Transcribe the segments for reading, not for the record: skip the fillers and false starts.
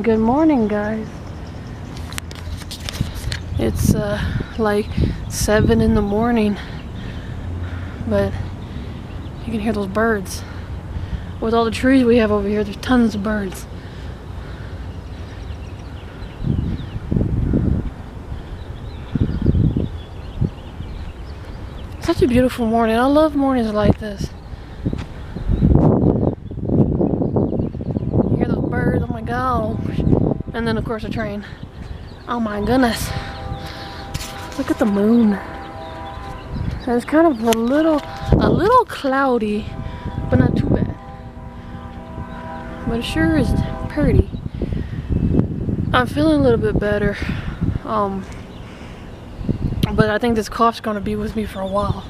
Good morning, guys. It's like 7 in the morning, but you can hear those birds. With all the trees we have over here, there's tons of birds. Such a beautiful morning. I love mornings like this. You hear those birds, oh my god. And then of course a train. Oh my goodness. Look at the moon. And it's kind of a little cloudy, but not too bad. But it sure is pretty. I'm feeling a little bit better. But I think this cough's gonna be with me for a while.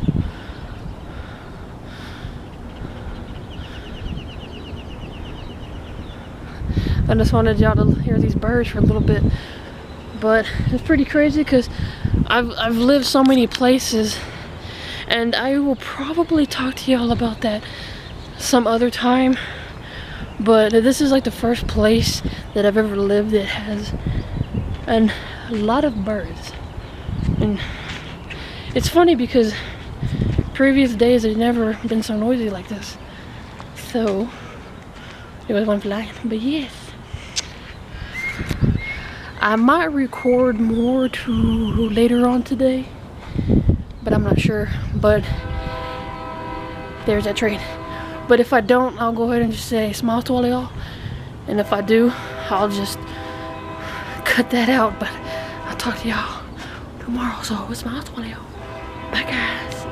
I just wanted y'all to hear these birds for a little bit. But it's pretty crazy because I've lived so many places, and I will probably talk to y'all about that some other time. But this is like the first place that I've ever lived that has a lot of birds. And it's funny because previous days have never been so noisy like this. So it was one flying, but yes. I might record more later on today, but I'm not sure. But there's that train. But if I don't, I'll go ahead and just say smile to all y'all. And if I do, I'll just cut that out. But I'll talk to y'all tomorrow. So smile to all y'all. Bye, guys.